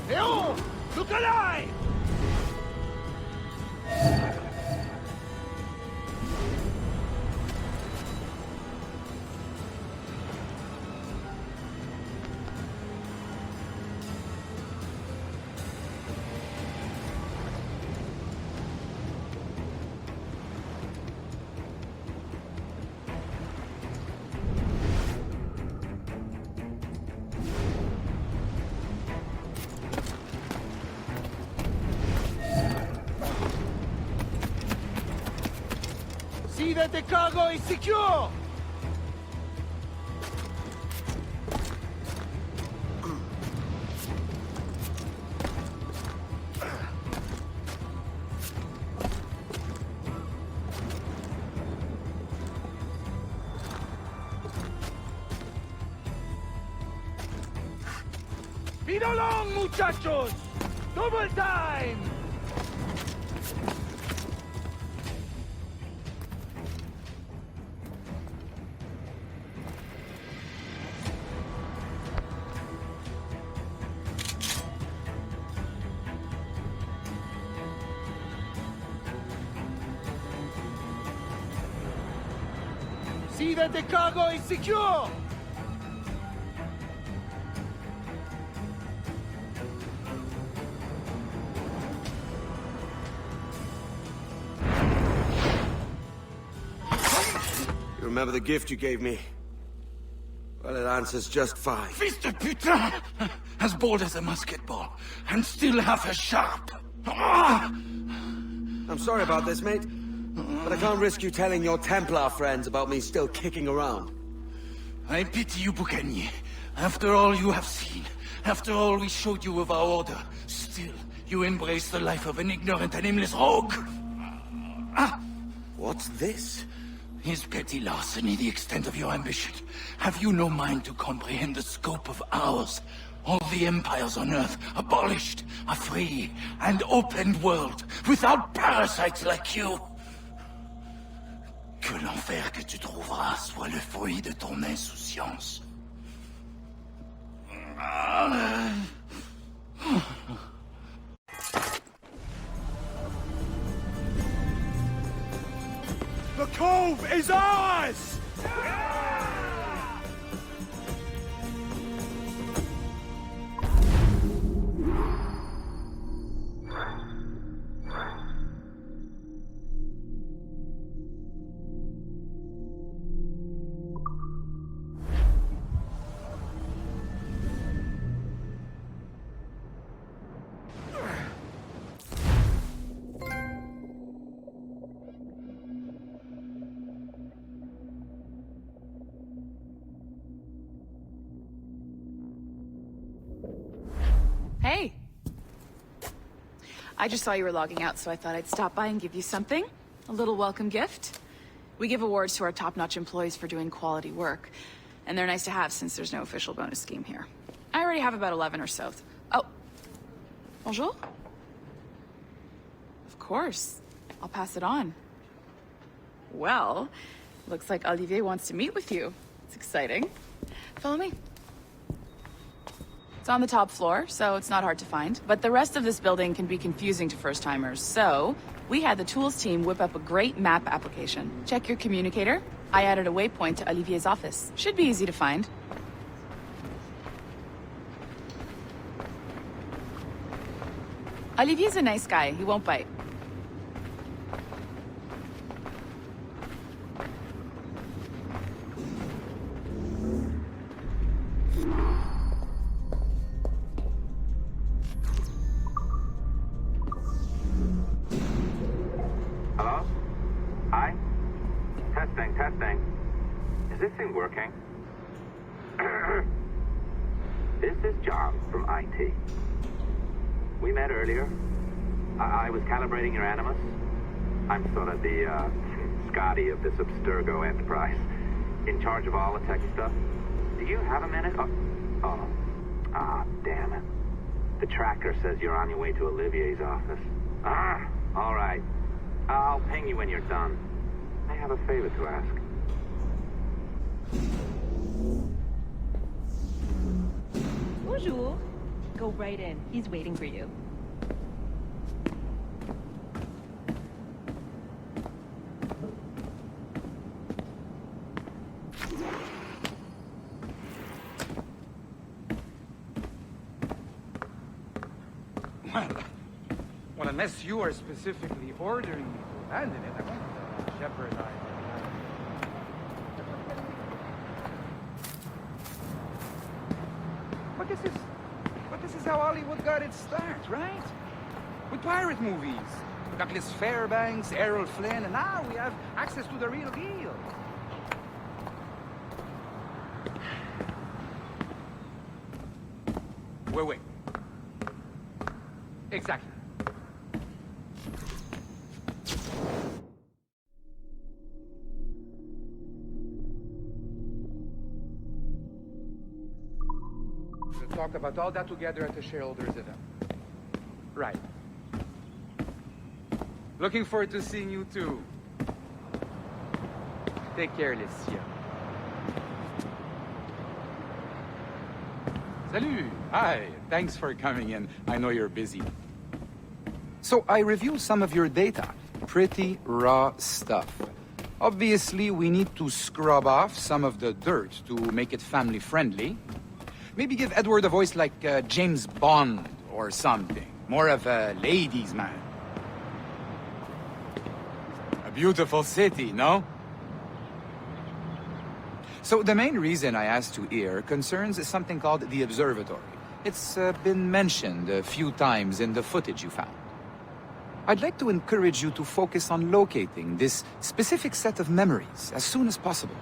Léon! Look alive! See that the cargo is secure! Speed along, muchachos! Double time! See that the cargo is secure! You remember the gift you gave me? Well, it answers just fine. Fils de putain! As bold as a musket ball, and still half as sharp. Ah! I'm sorry about this, mate. But I can't risk you telling your Templar friends about me still kicking around. I pity you, Boucanier. After all you have seen, after all we showed you of our order, still you embrace the life of an ignorant and aimless rogue. Ah! What's this? Is petty larceny the extent of your ambition? Have you no mind to comprehend the scope of ours? All the empires on Earth abolished, a free and open world, without parasites like you. Que l'enfer que tu trouveras soit le fruit de ton insouciance. The cove is ours! Hey! I just saw you were logging out, so I thought I'd stop by and give you something. A little welcome gift. We give awards to our top-notch employees for doing quality work, and they're nice to have since there's no official bonus scheme here. I already have about 11 or so. Oh. Bonjour? Of course. I'll pass it on. Well, looks like Olivier wants to meet with you. It's exciting. Follow me. It's on the top floor, so it's not hard to find. But the rest of this building can be confusing to first-timers, so we had the tools team whip up a great map application. Check your communicator. I added a waypoint to Olivier's office. Should be easy to find. Olivier's a nice guy. He won't bite. Hello? Hi? Testing, testing. Is this thing working? This is John from IT. We met earlier. I was calibrating your Animus. I'm sort of the, Scotty of this Abstergo enterprise. In charge of all the tech stuff. Do you have a minute? Ah, damn it. The tracker says you're on your way to Olivier's office. All right. I'll ping you when you're done. I have a favor to ask. Bonjour. Go right in. He's waiting for you. Well, unless you are specifically ordering me to abandon it, I won't jeopardize it. But this is how Hollywood got its start, right? With pirate movies. Douglas Fairbanks, Errol Flynn, and now we have access to the real deal. Wait. Exactly. We'll talk about all that together at the shareholders event. Right. Looking forward to seeing you too. Take care, Lucia. Salut! Hi, thanks for coming in. I know you're busy. So I reviewed some of your data. Pretty raw stuff. Obviously, we need to scrub off some of the dirt to make it family-friendly. Maybe give Edward a voice like James Bond or something. More of a ladies' man. A beautiful city, no? So the main reason I asked you here concerns something called the Observatory. It's been mentioned a few times in the footage you found. I'd like to encourage you to focus on locating this specific set of memories as soon as possible.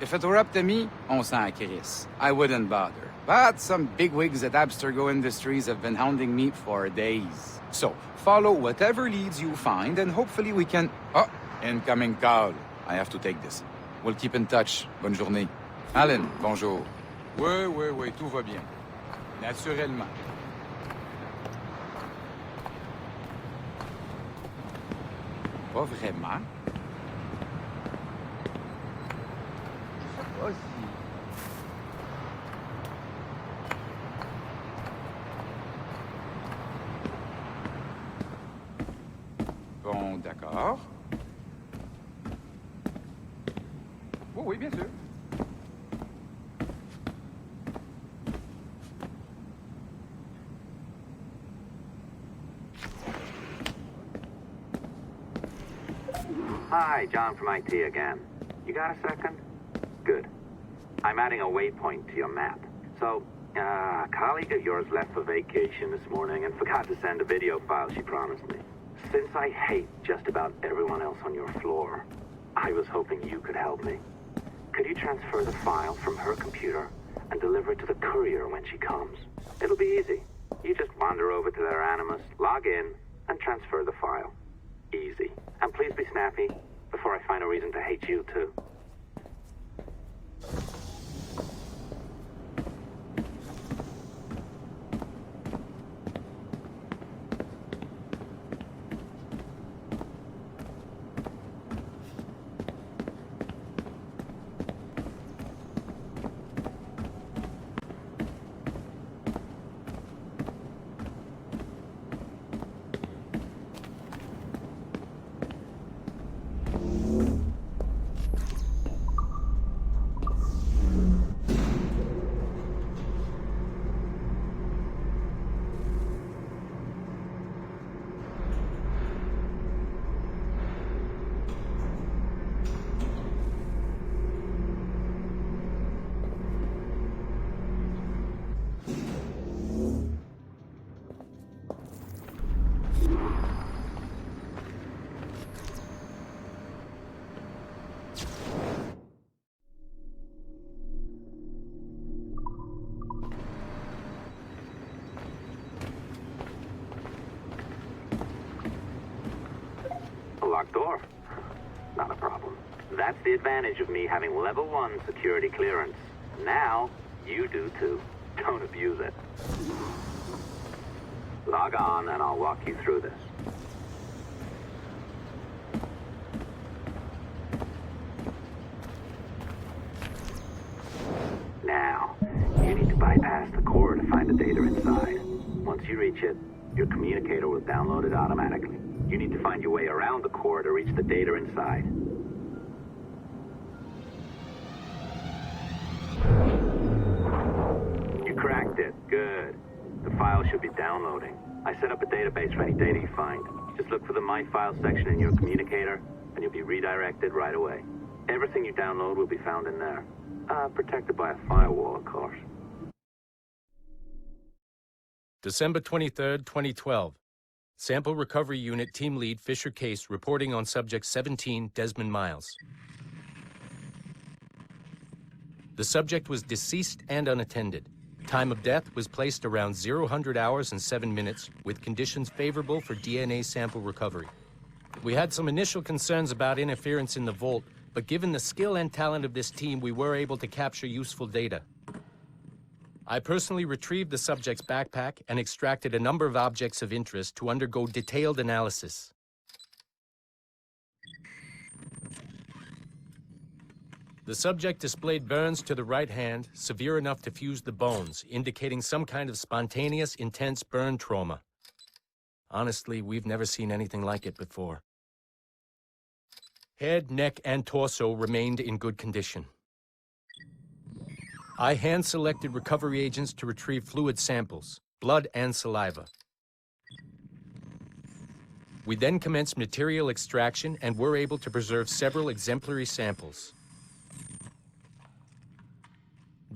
If it were up to me, on s'en crisse. I wouldn't bother. But some bigwigs at Abstergo Industries have been hounding me for days. So, follow whatever leads you find and hopefully we can... Oh, incoming call. I have to take this. We'll keep in touch. Bonne journée. Alan, bonjour. Oui, tout va bien. Naturellement. Pas vraiment. Je sais pas si... Bon, d'accord. Oui, bien sûr. Hi, John from IT again. You got a second? Good. I'm adding a waypoint to your map. So, a colleague of yours left for vacation this morning and forgot to send a video file she promised me. Since I hate just about everyone else on your floor, I was hoping you could help me. Could you transfer the file from her computer and deliver it to the courier when she comes? It'll be easy. You just wander over to their Animus, log in, and transfer the file. Easy. And please be snappy before I find a reason to hate you too. Locked door. Not a problem. That's the advantage of me having level 1 security clearance. Now, you do too. Don't abuse it. Log on and I'll walk you through this. Now, you need to bypass the core to find the data inside. Once you reach it, your communicator will download it automatically. You need to find your way around the core to reach the data inside. You cracked it. Good. The file should be downloading. I set up a database for any data you find. Just look for the My Files section in your communicator, and you'll be redirected right away. Everything you download will be found in there. Protected by a firewall, of course. December 23rd, 2012. Sample Recovery Unit Team Lead Fisher Case reporting on Subject 17, Desmond Miles. The subject was deceased and unattended. Time of death was placed around 0000 hours and 7 minutes, with conditions favorable for DNA sample recovery. We had some initial concerns about interference in the vault, but given the skill and talent of this team, we were able to capture useful data. I personally retrieved the subject's backpack and extracted a number of objects of interest to undergo detailed analysis. The subject displayed burns to the right hand, severe enough to fuse the bones, indicating some kind of spontaneous, intense burn trauma. Honestly, we've never seen anything like it before. Head, neck, and torso remained in good condition. I hand-selected recovery agents to retrieve fluid samples, blood and saliva. We then commenced material extraction and were able to preserve several exemplary samples.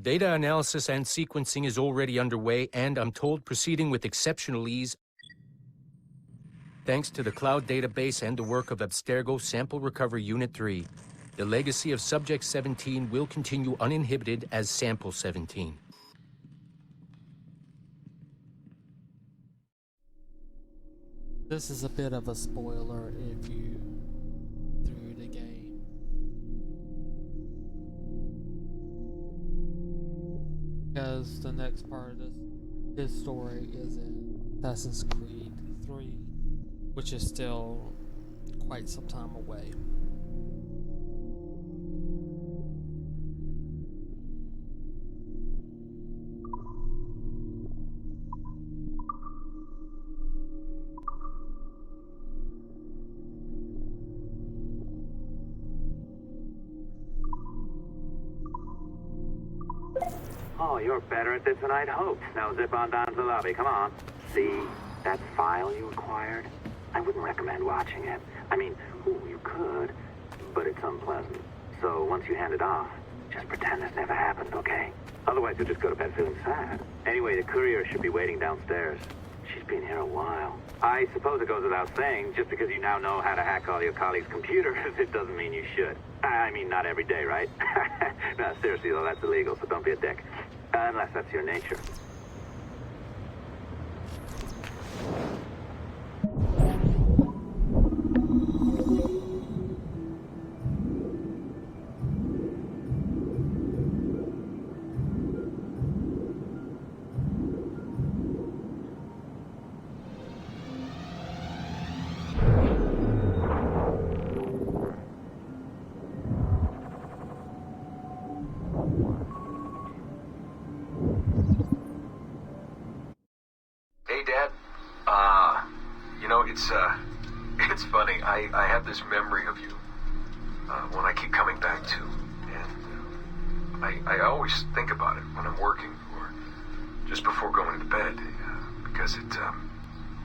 Data analysis and sequencing is already underway, and I'm told proceeding with exceptional ease thanks to the cloud database and the work of Abstergo Sample Recovery Unit 3. The legacy of Subject 17 will continue uninhibited as Sample 17. This is a bit of a spoiler if you threw the game. Because the next part of this story is in Assassin's Creed 3, which is still quite some time away. Oh, you're better at this than I'd hoped. Now zip on down to the lobby. Come on. See that file you acquired? I wouldn't recommend watching it. I mean, you could, but it's unpleasant. So once you hand it off, just pretend this never happened, okay? Otherwise, you'll just go to bed feeling sad. Anyway, the courier should be waiting downstairs. She's been here a while. I suppose it goes without saying, just because you now know how to hack all your colleagues' computers, it doesn't mean you should. I mean, not every day, right? No, seriously, though, that's illegal, so don't be a dick. Unless that's your nature. It's funny. I have this memory of you, one I keep coming back to, and I always think about it when I'm working or just before going to bed, because it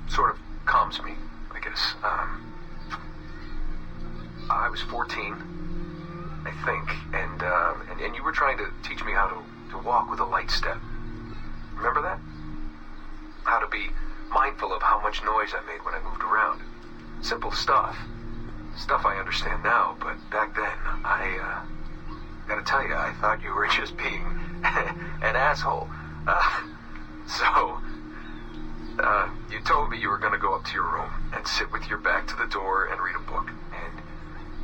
sort of calms me, I guess. I was 14, I think, and you were trying to teach me how to walk with a light step. Remember that? How to be mindful of how much noise I made when I moved around. Simple stuff. Stuff I understand now, but back then, I gotta tell you, I thought you were just being an asshole. You told me you were gonna go up to your room and sit with your back to the door and read a book. And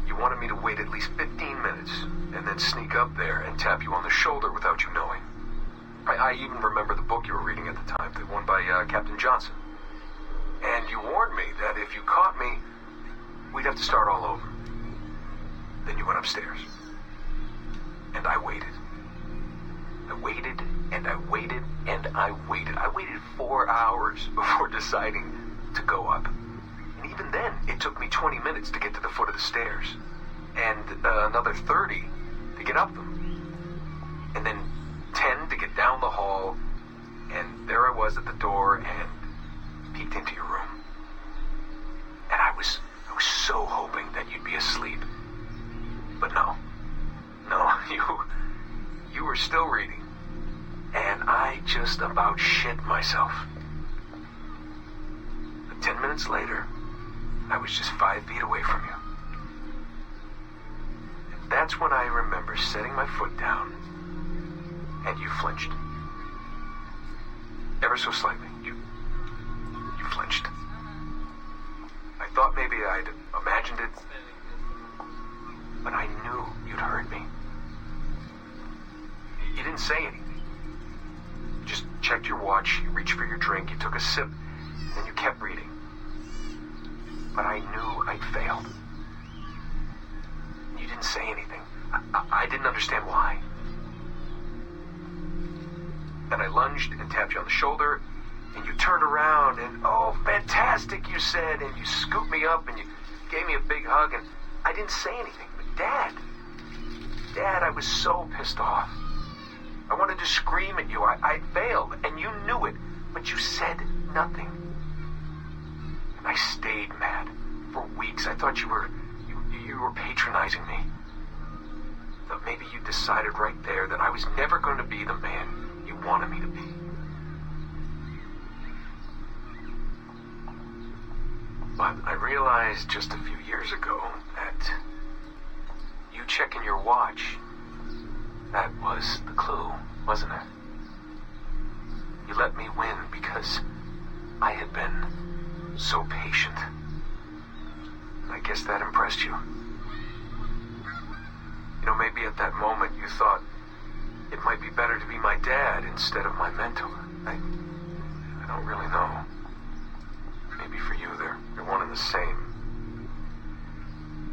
you wanted me to wait at least 15 minutes and then sneak up there and tap you on the shoulder without you knowing. I even remember the book you were reading at the time, the one by Captain Johnson. And you warned me that if you caught me, we'd have to start all over. Then you went upstairs. And I waited. I waited, and I waited, I waited 4 hours before deciding to go up. And even then, it took me 20 minutes to get to the foot of the stairs. And another 30 to get up them. And then 10 to get down the hall. And there I was at the door and peeked into your room. And I was so hoping that you'd be asleep. But no, you were still reading. And I just about shit myself. But 10 minutes later, I was just 5 feet away from you. And that's when I remember setting my foot down, and you flinched. Ever so slightly, you flinched. I thought maybe I'd imagined it, but I knew you'd heard me. You didn't say anything. You just checked your watch, you reached for your drink, you took a sip, and then you kept reading. But I knew I'd failed. You didn't say anything. I didn't understand why. Then I lunged and tapped you on the shoulder, and you turned around, and oh, fantastic, you said, and you scooped me up, and you gave me a big hug, and I didn't say anything. But Dad, I was so pissed off. I wanted to scream at you. I'd failed, and you knew it, but you said nothing. And I stayed mad for weeks. I thought you were patronizing me. But maybe you decided right there that I was never going to be the man you wanted me to be. But I realized just a few years ago that you checking your watch, that was the clue, wasn't it? You let me win because I had been so patient. I guess that impressed you. You know, maybe at that moment you thought it might be better to be my dad instead of my mentor. I don't really know. Maybe for you they're one and the same.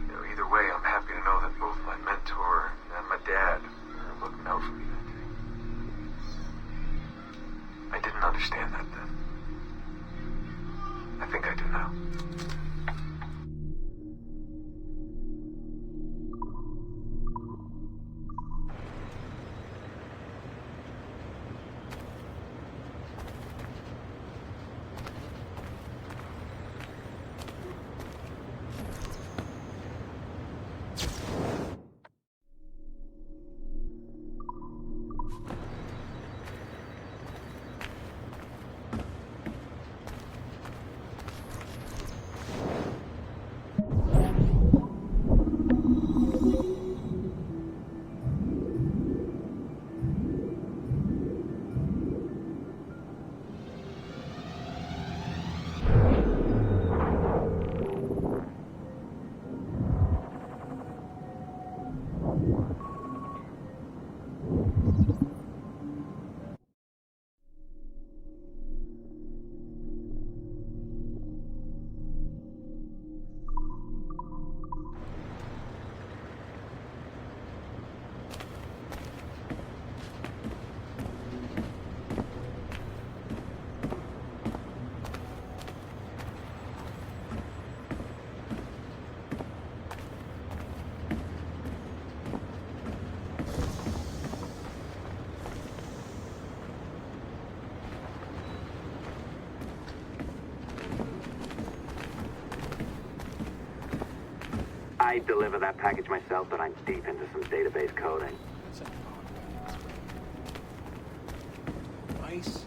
You know, either way, I'm happy to know that both my mentor and my dad are looking out for me that day. I didn't understand that then. I think I do now. I deliver that package myself, but I'm deep into some database coding. Nice.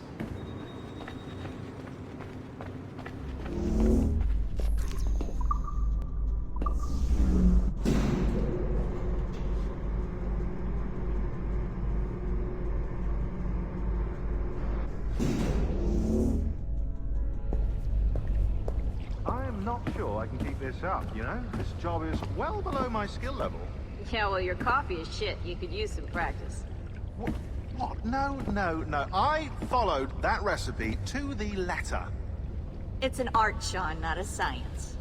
I'm not sure I can keep this up, you know? This job is well below my skill level. Yeah, well, your coffee is shit. You could use some practice. What? No. I followed that recipe to the letter. It's an art, Sean, not a science.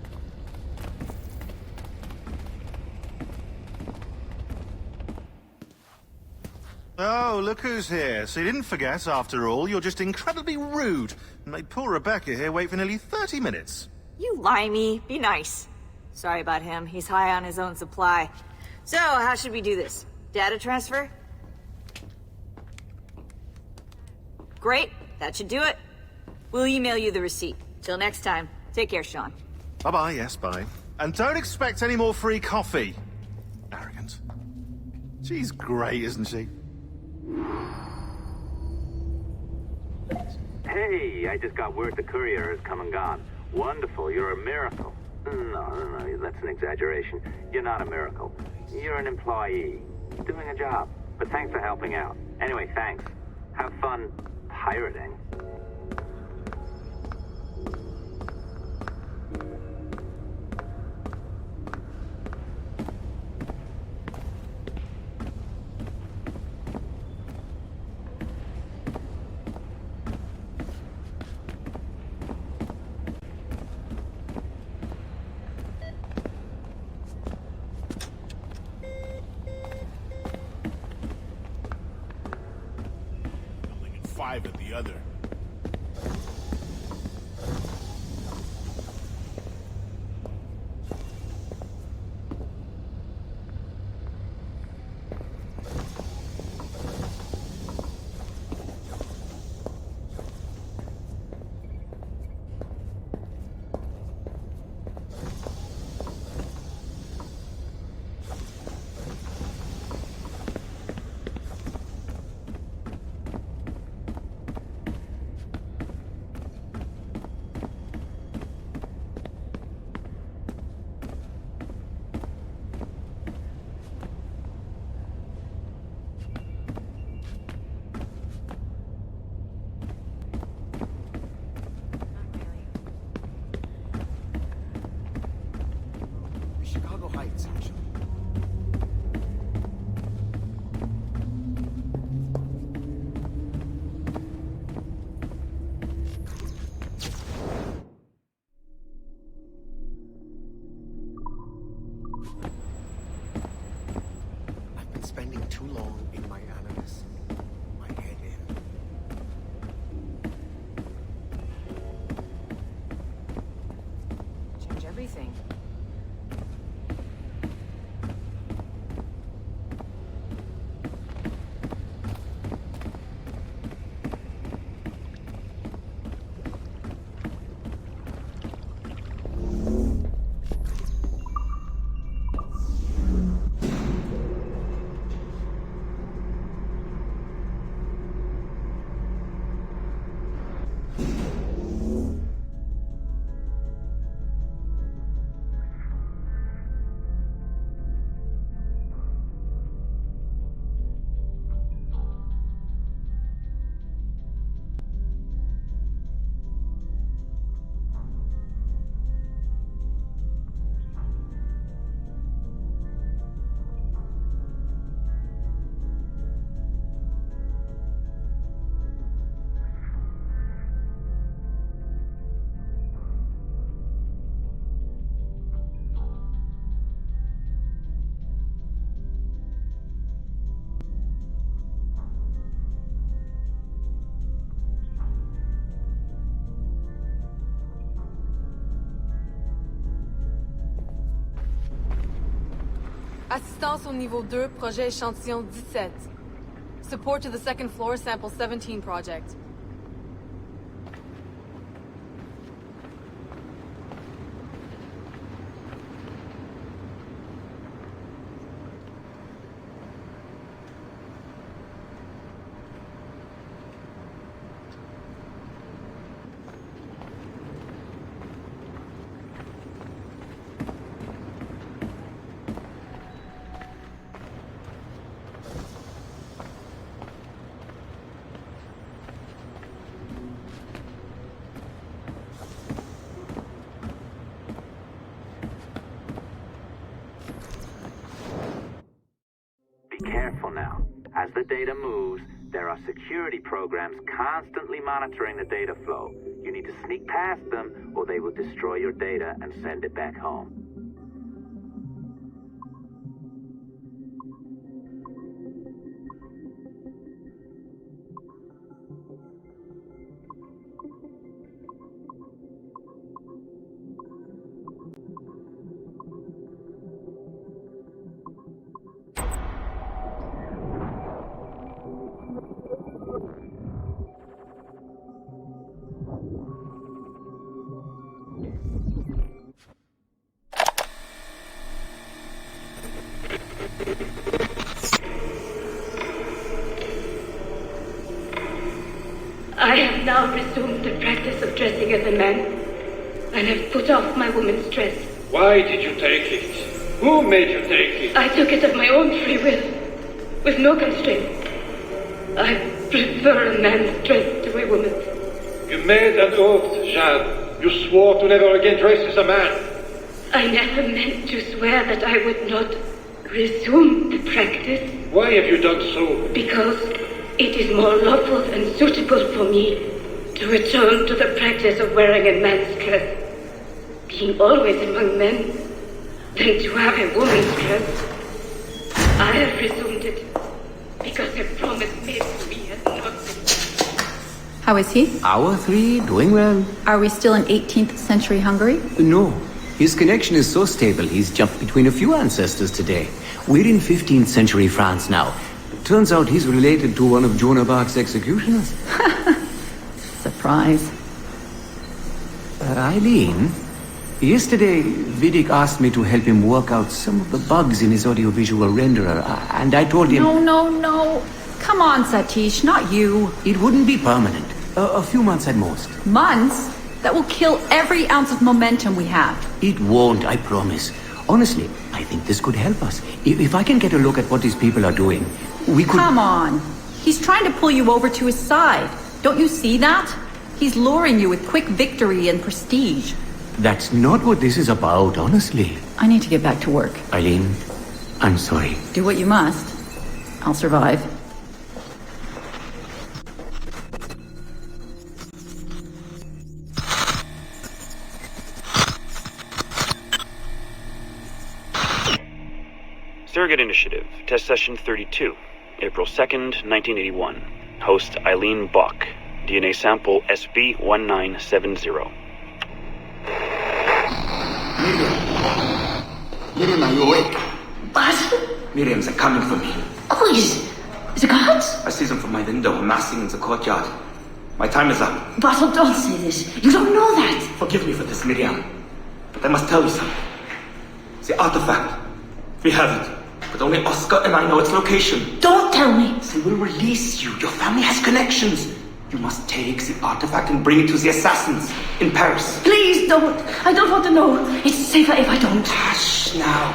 Oh, look who's here. So you didn't forget, after all. You're just incredibly rude. And made poor Rebecca here wait for nearly 30 minutes. You limey. Be nice. Sorry about him. He's high on his own supply. So, how should we do this? Data transfer? Great. That should do it. We'll email you the receipt. Till next time. Take care, Sean. Bye-bye, yes, bye. And don't expect any more free coffee. Arrogant. She's great, isn't she? Hey, I just got word the courier has come and gone. Wonderful, you're a miracle. No, that's an exaggeration. You're not a miracle. You're an employee, doing a job. But thanks for helping out. Anyway, thanks. Have fun pirating. Five at the other. Chicago Heights, actually. I've been spending too long in my animus. My head in. Change everything. Assistance au niveau 2, projet échantillon 17. Support to the second floor, sample 17 project. Be careful now. As the data moves, there are security programs constantly monitoring the data flow. You need to sneak past them, or they will destroy your data and send it back home. I have now resumed the practice of dressing as a man, and have put off my woman's dress. Why did you take it? Who made you take it? I took it of my own free will, with no constraint. I prefer a man's dress to a woman's. You made an oath, Jeanne. You swore to never again dress as a man. I never meant to swear that I would not resume the practice. Why have you done so? Because it is more lawful and suitable for me to return to the practice of wearing a man's dress, being always among men, than to have a woman's dress. I have resumed it because a promise made to me has not been. How is he? Our three, doing well. Are we still in 18th century Hungary? No. His connection is so stable, he's jumped between a few ancestors today. We're in 15th century France now. Turns out he's related to one of Joan of Arc's executioners. Surprise. Eileen, yesterday Vidic asked me to help him work out some of the bugs in his audiovisual renderer, and I told him... No. Come on, Satish, not you. It wouldn't be permanent. A few months at most. Months? That will kill every ounce of momentum we have. It won't, I promise. Honestly, I think this could help us. If I can get a look at what these people are doing, we could... Come on. He's trying to pull you over to his side. Don't you see that? He's luring you with quick victory and prestige. That's not what this is about, honestly. I need to get back to work. Eileen, I'm sorry. Do what you must. I'll survive. Surrogate Initiative, Test Session 32, April 2nd, 1981. Host Eileen Bock. DNA sample SB1970. Miriam, are you awake? What? Miriam, they're coming for me. Oh, is the guards? I see them from my window, amassing in the courtyard. My time is up. Basil, don't say this. You don't know that. Forgive me for this, Miriam. But I must tell you something. The artifact. We have it. But only Oscar and I know its location. Don't tell me. They will release you. Your family has connections. You must take the artifact and bring it to the assassins in Paris. Please don't. I don't want to know. It's safer if I don't. Hush now.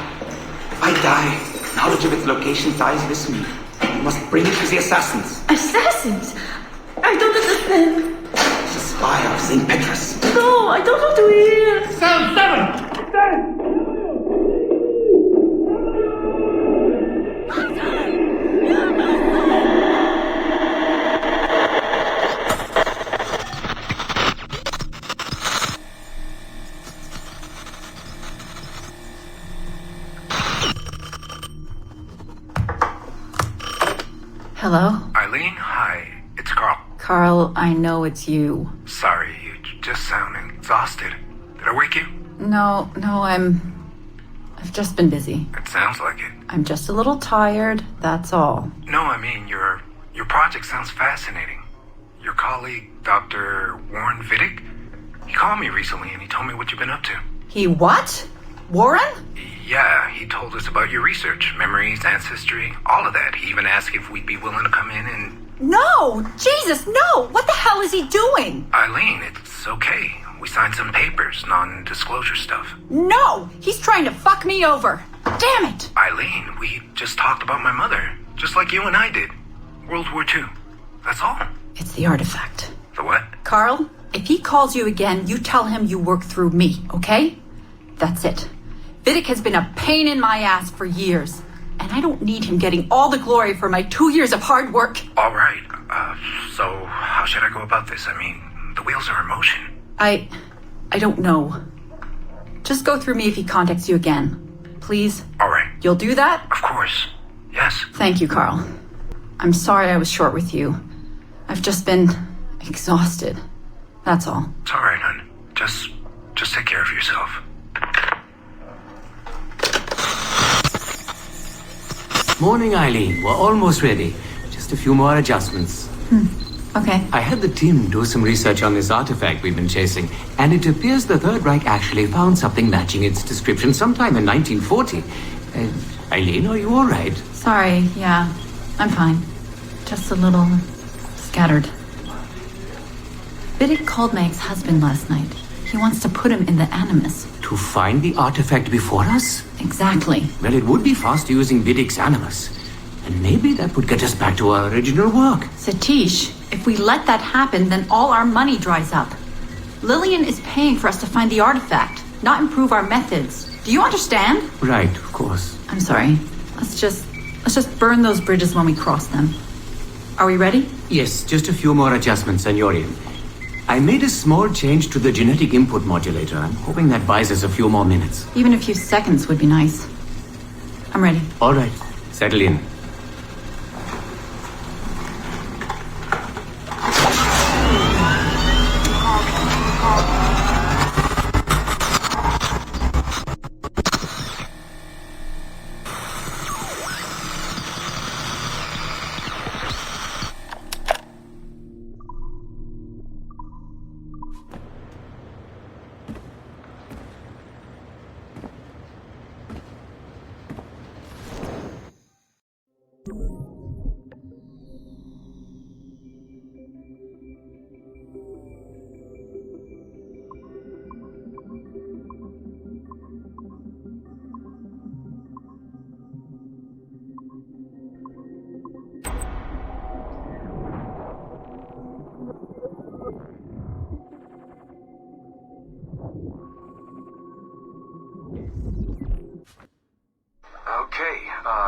If I die, knowledge of its location dies with me. You must bring it to the assassins. Assassins? I don't understand. The spire of St. Petrus. No, I don't want to hear. Cell 7! Hello? Eileen, hi. It's Carl. Carl, I know it's you. Sorry, you just sound exhausted. Did I wake you? No, I've just been busy. It sounds like it. I'm just a little tired, that's all. No, I mean, your project sounds fascinating. Your colleague, Dr. Warren Vidic, he called me recently and he told me what you've been up to. He what? Warren? Yeah, he told us about your research, memories, ancestry, all of that. He even asked if we'd be willing to come in and... No! Jesus, no! What the hell is he doing? Eileen, it's okay. We signed some papers, non-disclosure stuff. No! He's trying to fuck me over. Damn it! Eileen, we just talked about my mother, just like you and I did. World War II. That's all. It's the artifact. The what? Carl, if he calls you again, you tell him you work through me, okay? That's it. Vidic has been a pain in my ass for years, and I don't need him getting all the glory for my 2 years of hard work. All right. So how should I go about this? I mean, the wheels are in motion. I don't know. Just go through me if he contacts you again. Please? All right. You'll do that? Of course. Yes. Thank you, Carl. I'm sorry I was short with you. I've just been exhausted. That's all. It's all right, hon. Just take care of yourself. Morning, Eileen. We're almost ready. Just a few more adjustments. Okay. I had the team do some research on this artifact we've been chasing, and it appears the Third Reich actually found something matching its description sometime in 1940. Eileen, are you all right? Sorry, yeah. I'm fine. Just a little scattered. Vidic called my ex-husband last night. He wants to put him in the Animus. To find the artifact before us? Exactly. Well, it would be faster using Vidic's Animus. And maybe that would get us back to our original work. Satish, if we let that happen, then all our money dries up. Lillian is paying for us to find the artifact, not improve our methods. Do you understand? Right, of course. I'm sorry. Let's just burn those bridges when we cross them. Are we ready? Yes, just a few more adjustments, Senorian. I made a small change to the genetic input modulator. I'm hoping that buys us a few more minutes. Even a few seconds would be nice. I'm ready. All right, settle in.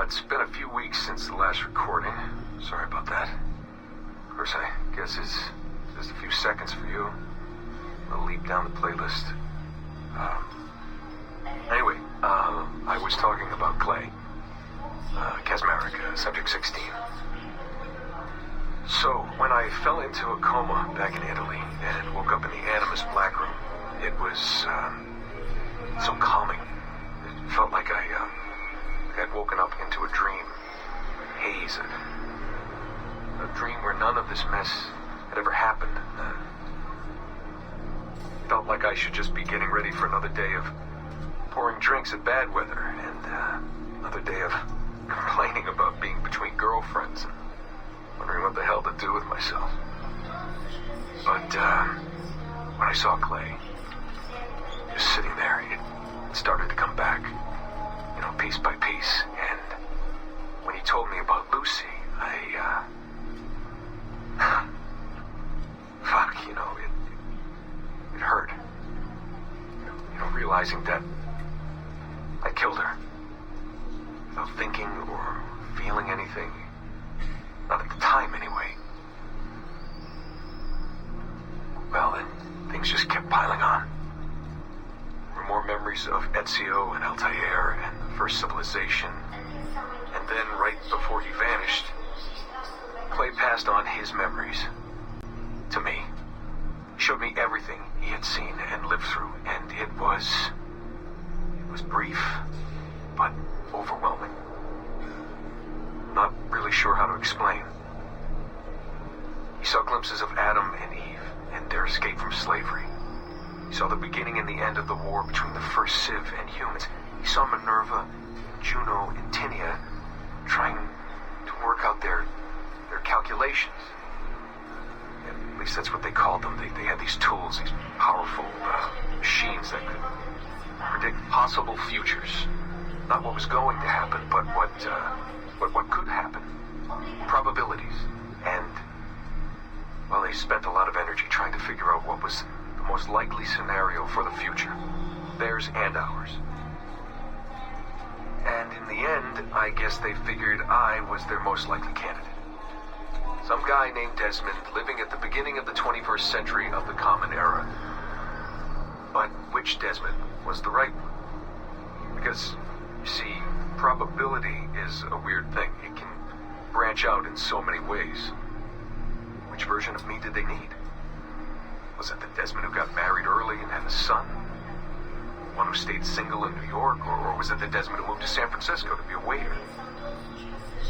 It's been a few weeks since the last recording. Sorry about that. Of course, I guess it's just a few seconds for you. I'll leap down the playlist. Anyway, I was talking about Clay. Casmeric, Subject 16. So, when I fell into a coma back in Italy and woke up in the Animus Black Room, it was, so calming. It felt like I had woken up into a dream. Haze. A dream where none of this mess had ever happened. Felt like I should just be getting ready for another day of pouring drinks at bad weather, and another day of complaining about being between girlfriends and wondering what the hell to do with myself. But when I saw Clay, just sitting there, it started to come back. Piece by piece, and when he told me about Lucy, it hurt. Realizing that I killed her without thinking or feeling anything. Not at the time, anyway. Well, then, things just kept piling on. There were more memories of Ezio and Altair and the First Civilization. And then, right before he vanished, Clay passed on his memories to me. He showed me everything he had seen and lived through, and it was brief, but overwhelming. Not really sure how to explain. He saw glimpses of Adam and Eve and their escape from slavery. He saw the beginning and the end of the war between the first Civ and humans. He saw Minerva, Juno, and Tinia trying to work out their calculations. At least that's what they called them. They had these tools, these powerful machines that could predict possible futures. Not what was going to happen, but what could happen. Probabilities. And, well, they spent a lot of energy trying to figure out what was the most likely scenario for the future. Theirs and ours. And in the end, I guess they figured I was their most likely candidate. Some guy named Desmond living at the beginning of the 21st century of the Common Era. But which Desmond was the right one? Because, you see, probability is a weird thing. It can branch out in so many ways. Which version of me did they need? Was it the Desmond who got married early and had a son? One who stayed single in New York? Or was it the Desmond who moved to San Francisco to be a waiter?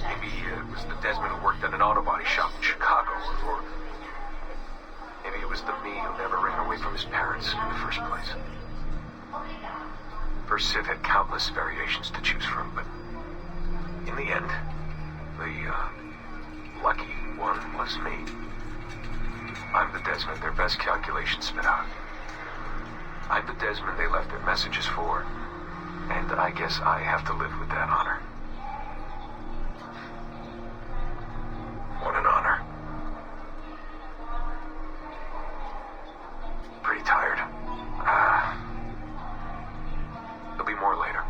Maybe it was the Desmond who worked at an auto body shop in Chicago, or maybe it was the me who never ran away from his parents in the first place. First Civ had countless variations to choose from, but in the end, the lucky one was me. I'm the Desmond Desmond their best calculations spit out. I'm the Desmond they left their messages for, and I guess I have to live with that honor. What an honor. Pretty tired. There'll be more later.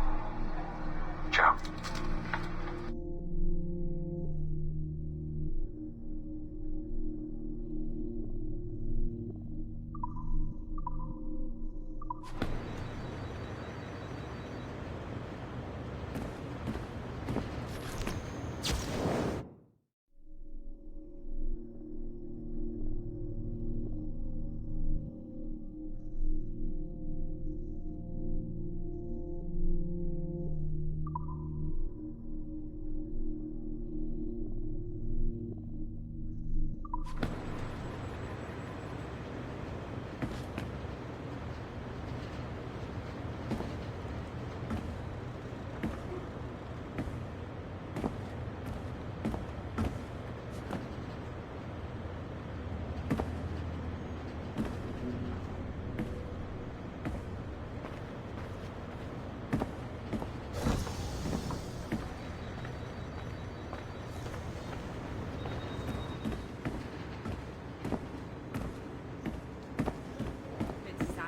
Ciao.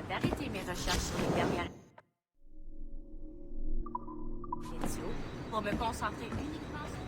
D'arrêter mes recherches sur les dernières... pour me concentrer uniquement sur...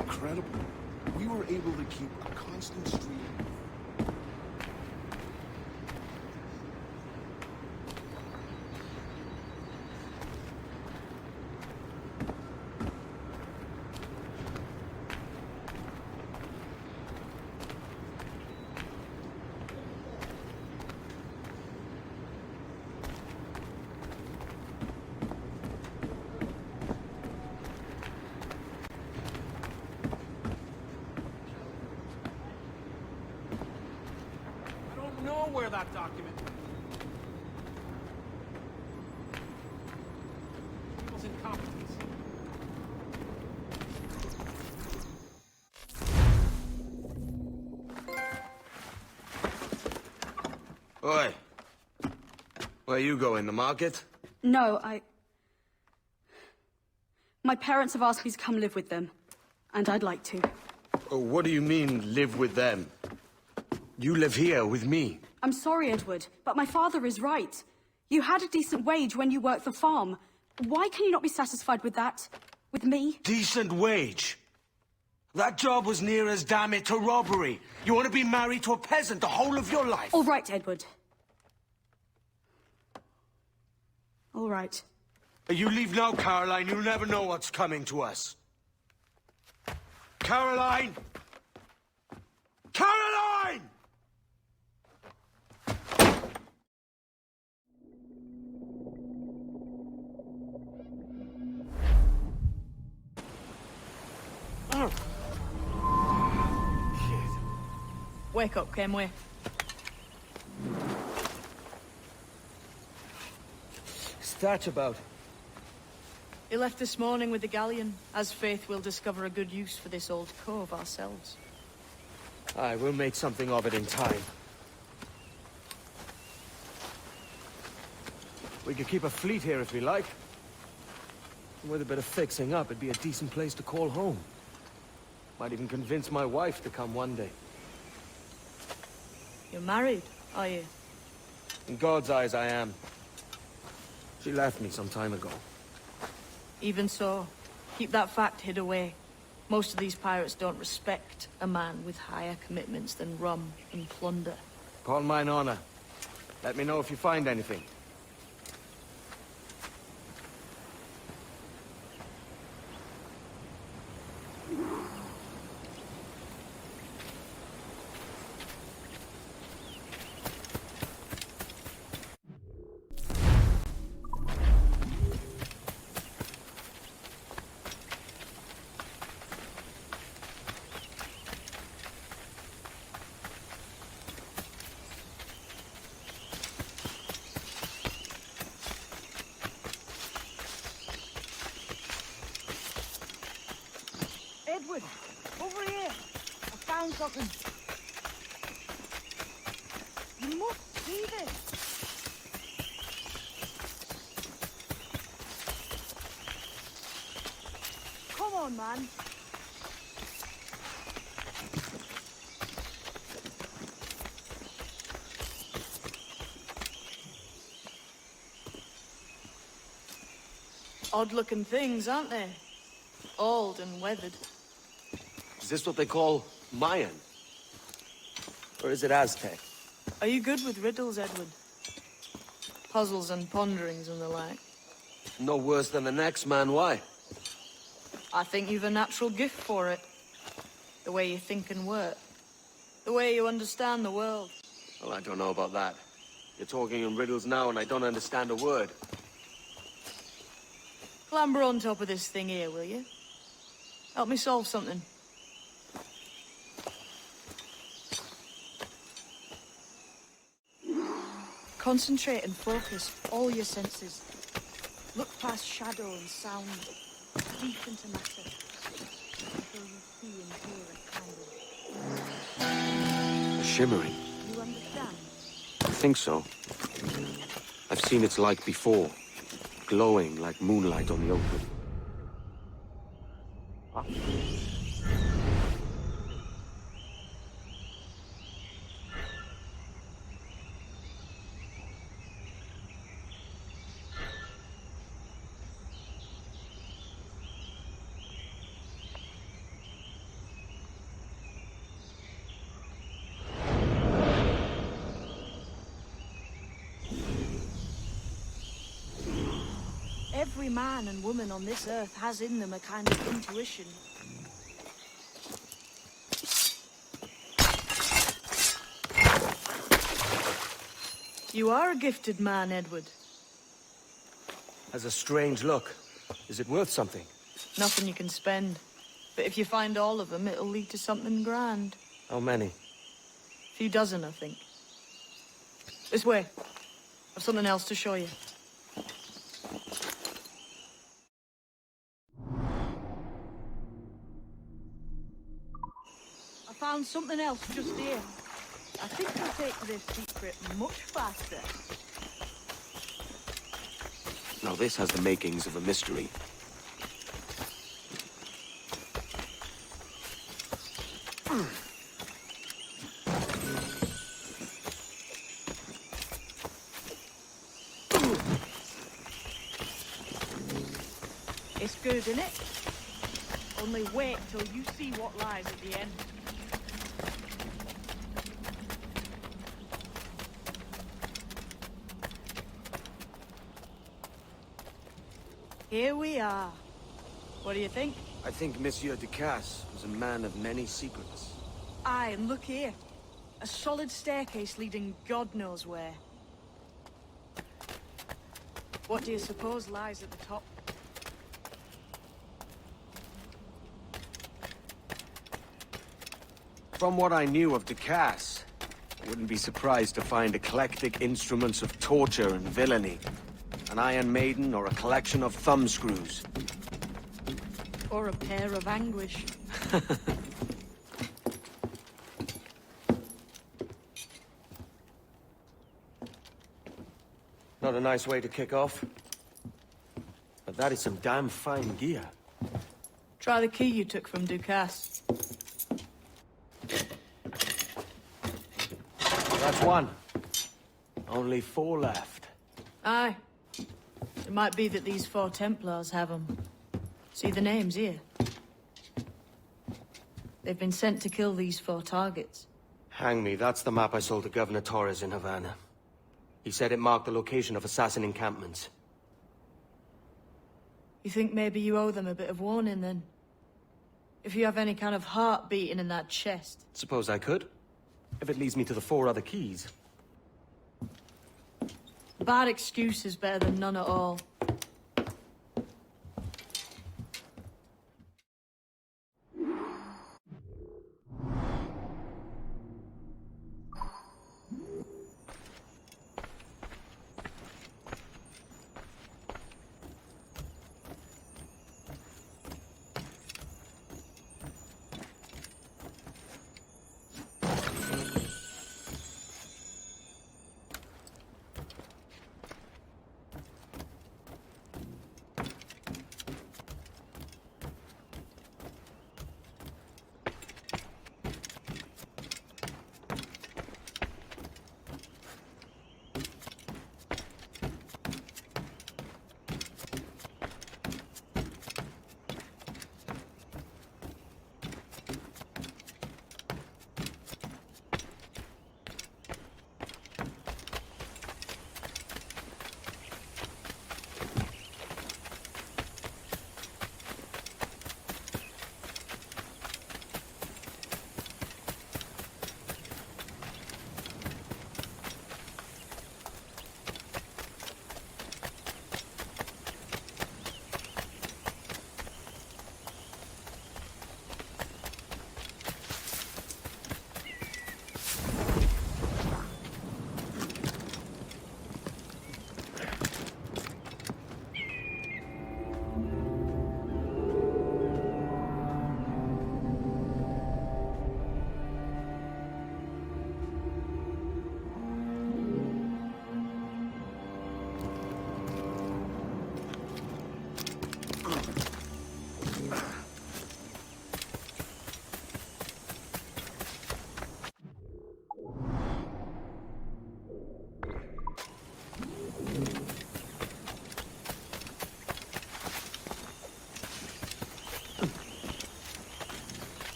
Incredible. We were able to keep a constant stream. Where that document went. People's incompetence. Oi. Where you going, the market? No, My parents have asked me to come live with them, and I'd like to. Oh, what do you mean, live with them? You live here with me. I'm sorry, Edward, but my father is right. You had a decent wage when you worked the farm. Why can you not be satisfied with that? With me? Decent wage. That job was near as damn it to robbery. You want to be married to a peasant the whole of your life? All right, Edward. All right. You leave now, Caroline. You'll never know what's coming to us. Caroline! Caroline! Wake up, Kenway. What's that about? He left this morning with the galleon, as faith will discover a good use for this old cove ourselves. Aye, we'll make something of it in time. We could keep a fleet here if we like. And with a bit of fixing up, it'd be a decent place to call home. Might even convince my wife to come one day. You're married, are you? In God's eyes, I am. She left me some time ago. Even so, keep that fact hid away. Most of these pirates don't respect a man with higher commitments than rum and plunder. Upon mine honor. Let me know if you find anything. Edward, over here. I found something. You must see this. Come on, man. Odd-looking things, aren't they? Old and weathered. Is this what they call Mayan? Or is it Aztec? Are you good with riddles, Edward? Puzzles and ponderings and the like? No worse than the next man, why? I think you've a natural gift for it. The way you think and work. The way you understand the world. Well, I don't know about that. You're talking in riddles now and I don't understand a word. Clamber on top of this thing here, will you? Help me solve something. Concentrate and focus all your senses. Look past shadow and sound, deep into matter, until you see and hear a candle. Shimmering. You understand? I think so. I've seen its like before. Glowing like moonlight on the open. Every man and woman on this earth has in them a kind of intuition. You are a gifted man, Edward. Has a strange look. Is it worth something? Nothing you can spend. But if you find all of them, it'll lead to something grand. How many? A few dozen, I think. This way. I've something else to show you. I found something else just here. I think you'll take this secret much faster. Now this has the makings of a mystery. It's good, isn't it? Only wait till you see what lies at the end. Here we are. What do you think? I think Monsieur Ducasse was a man of many secrets. Aye, and look here. A solid staircase leading God knows where. What do you suppose lies at the top? From what I knew of Ducasse, I wouldn't be surprised to find eclectic instruments of torture and villainy. An Iron Maiden or a collection of thumbscrews. Or a pair of anguish. Not a nice way to kick off. But that is some damn fine gear. Try the key you took from Ducasse. That's one. Only 4 left. Aye. It might be that these 4 Templars have them. See the names here? They've been sent to kill these 4 targets. Hang me, that's the map I sold to Governor Torres in Havana. He said it marked the location of assassin encampments. You think maybe you owe them a bit of warning, then? If you have any kind of heart beating in that chest. Suppose I could. If it leads me to the 4 other keys. Bad excuse is better than none at all.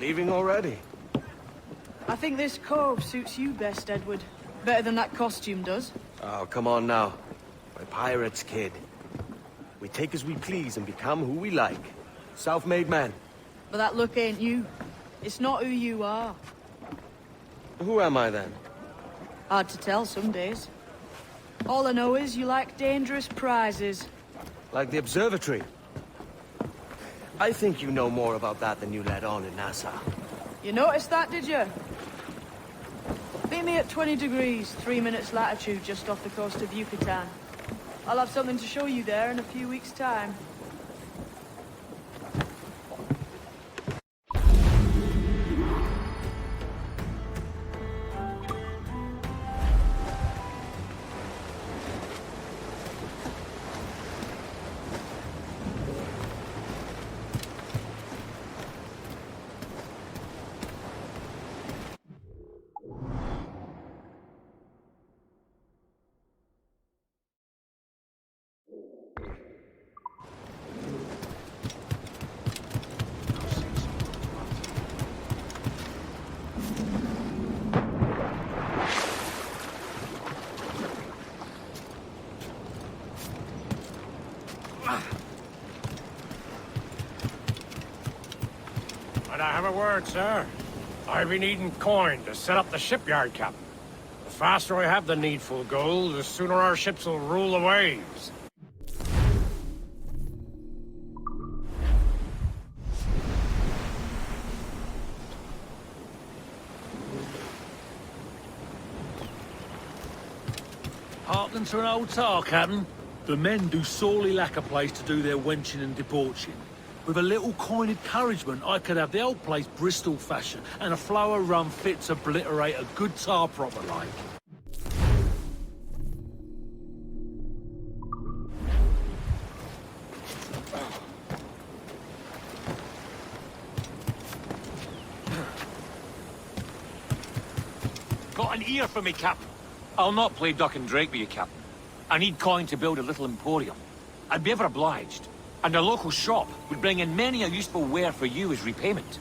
Leaving already? I think this cove suits you best, Edward. Better than that costume does. Oh, come on now. We're pirates, kid. We take as we please and become who we like. Self-made men. But that look ain't you. It's not who you are. Who am I then? Hard to tell some days. All I know is you like dangerous prizes. Like the observatory. I think you know more about that than you let on in Nassau. You noticed that, did you? Meet me at 20 degrees, 3 minutes latitude just off the coast of Yucatan. I'll have something to show you there in a few weeks' time. Might I have a word, sir? I've been needing coin to set up the shipyard, Captain. The faster I have the needful gold, the sooner our ships will rule the waves. Hearken to an old tar, Captain. The men do sorely lack a place to do their wenching and debauching. With a little coin encouragement, I could have the old place Bristol fashion, and a flow of rum fit to obliterate a good tar proper like. Got an ear for me, Captain. I'll not play duck and drake with you, Captain. I need coin to build a little emporium. I'd be ever obliged. And a local shop would bring in many a useful ware for you as repayment.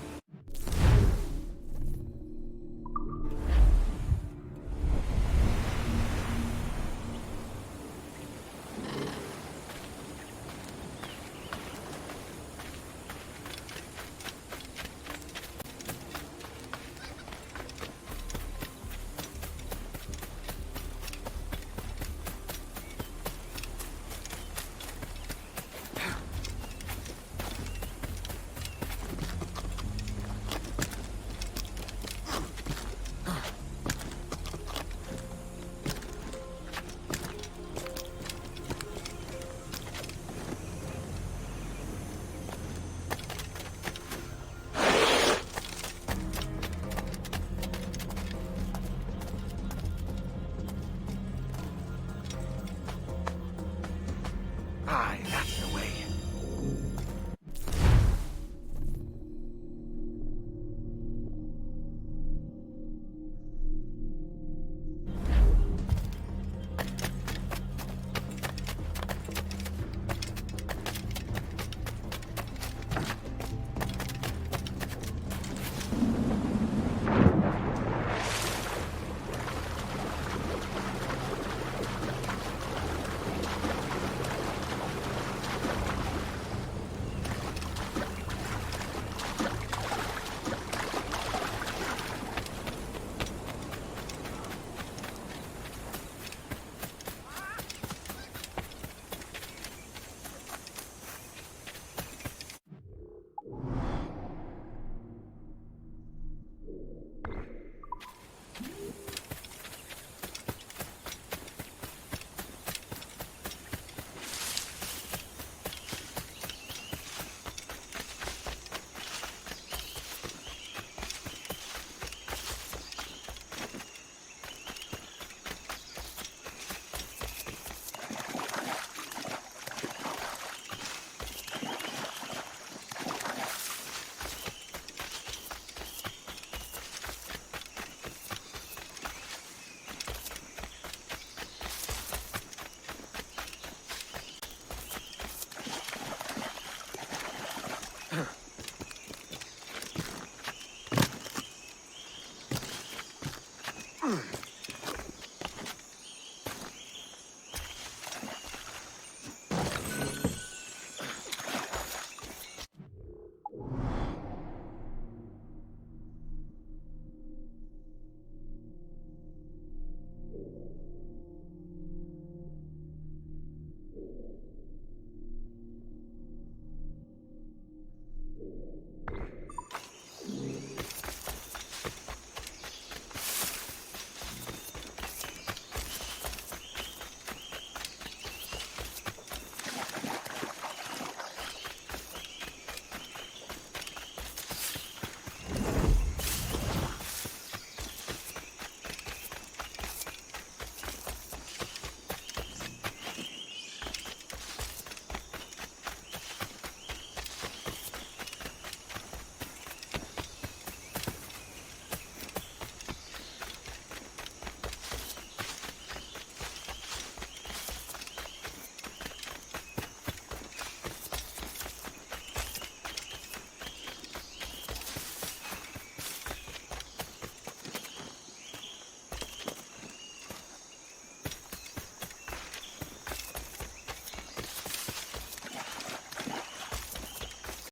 Aye, that's the way.